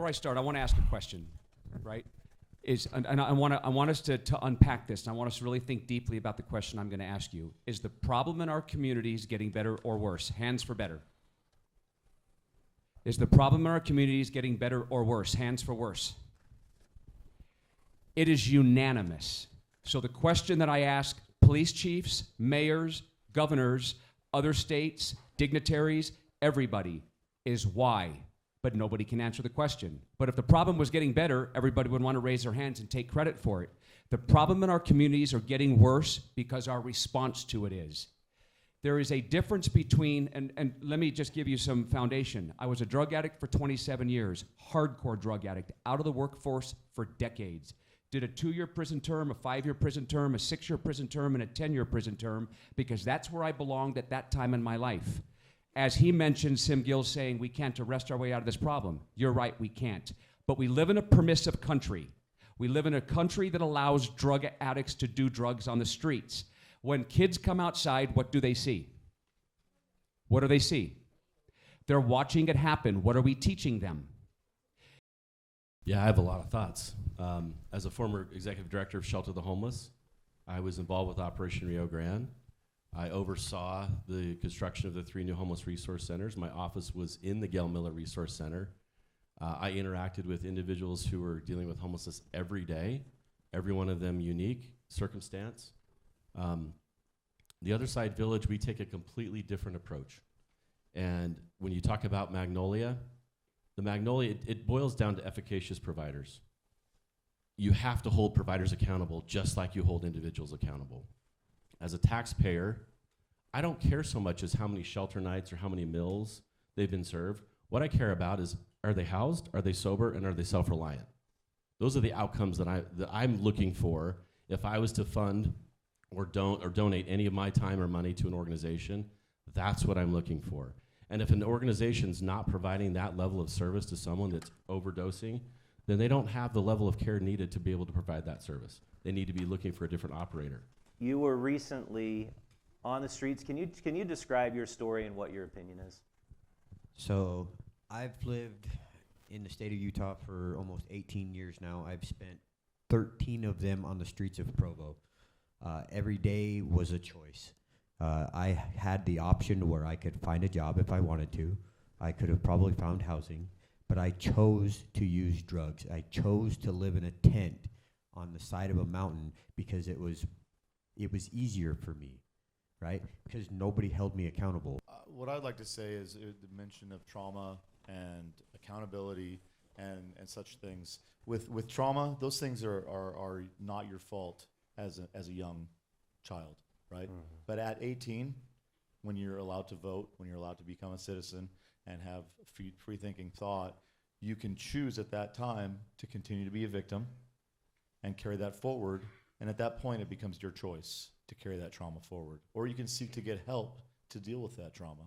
I start, I want to ask a question, right? And I want us to unpack this, and I want us to really think deeply about the question I'm going to ask you. Is the problem in our communities getting better or worse? Hands for better. Is the problem in our communities getting better or worse? Hands for worse. It is unanimous. So the question that I ask police chiefs, mayors, governors, other states, dignitaries, everybody, is why? But nobody can answer the question. But if the problem was getting better, everybody would want to raise their hands and take credit for it. The problem in our communities are getting worse because our response to it is. There is a difference between, and let me just give you some foundation. I was a drug addict for 27 years, hardcore drug addict, out of the workforce for decades. Did a 2-year prison term, a 5-year prison term, a 6-year prison term, and a 10-year prison term, because that's where I belonged at that time in my life. As he mentioned, Sim Gill saying we can't arrest our way out of this problem. You're right, we can't. But we live in a permissive country. We live in a country that allows drug addicts to do drugs on the streets. When kids come outside, what do they see? What do they see? They're watching it happen. What are we teaching them? Yeah, I have a lot of thoughts. As a former executive director of Shelter the Homeless, I was involved with Operation Rio Grande. I oversaw the construction of the 3 new homeless resource centers. My office was in the Gail Miller Resource Center. I interacted with individuals who were dealing with homelessness every day, every one of them unique circumstance. The Other Side Village, we take a completely different approach. And when you talk about Magnolia, the Magnolia, it boils down to efficacious providers. You have to hold providers accountable just like you hold individuals accountable. As a taxpayer, I don't care so much as how many shelter nights or how many meals they've been served. What I care about is, are they housed, are they sober, and are they self-reliant? Those are the outcomes that I'm looking for if I was to fund or donate any of my time or money to an organization. That's what I'm looking for. And if an organization's not providing that level of service to someone that's overdosing, then they don't have the level of care needed to be able to provide that service. They need to be looking for a different operator. You were recently on the streets. Can you describe your story and what your opinion is? So I've lived in the state of Utah for almost 18 years now. I've spent 13 of them on the streets of Provo. Every day was a choice. I had the option where I could find a job if I wanted to. I could have probably found housing, but I chose to use drugs. I chose to live in a tent on the side of a mountain because it was easier for me, right? Because nobody held me accountable. What I'd like to say is the mention of trauma and accountability and such things. With trauma, those things are not your fault as a young child, right? Mm-hmm. But at 18, when you're allowed to vote, when you're allowed to become a citizen and have free-thinking thought, you can choose at that time to continue to be a victim and carry that forward. And at that point, it becomes your choice to carry that trauma forward. Or you can seek to get help to deal with that trauma.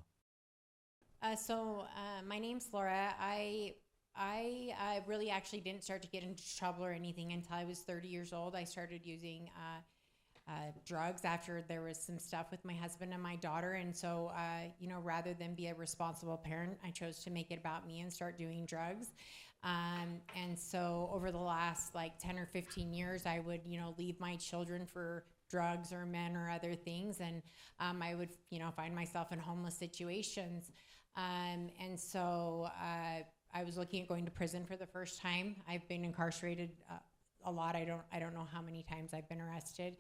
My name's Laura. I really actually didn't start to get into trouble or anything until I was 30 years old. I started using drugs after there was some stuff with my husband and my daughter. And so, rather than be a responsible parent, I chose to make it about me and start doing drugs. And so over the last 10 or 15 years, I would, leave my children for drugs or men or other things. And I would, find myself in homeless situations. And so I was looking at going to prison for the first time. I've been incarcerated a lot. I don't know how many times I've been arrested.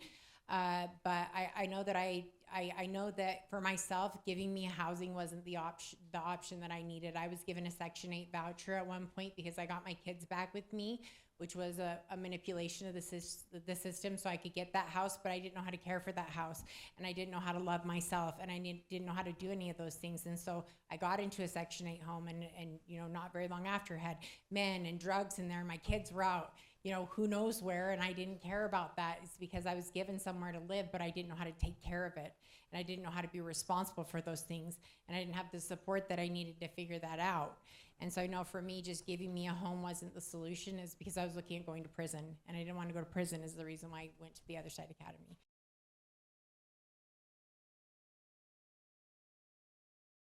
But I know that I know that for myself, giving me housing wasn't the option that I needed. I was given a Section 8 voucher at one point because I got my kids back with me, which was a manipulation of the system so I could get that house, but I didn't know how to care for that house, and I didn't know how to love myself, and I didn't know how to do any of those things. And so I got into a Section 8 home, and not very long after had men and drugs in there. My kids were out, who knows where, and I didn't care about that. It's because I was given somewhere to live, but I didn't know how to take care of it, and I didn't know how to be responsible for those things, and I didn't have the support that I needed to figure that out. And so I know for me, just giving me a home wasn't the solution, is because I was looking at going to prison, and I didn't want to go to prison is the reason why I went to the Other Side Academy.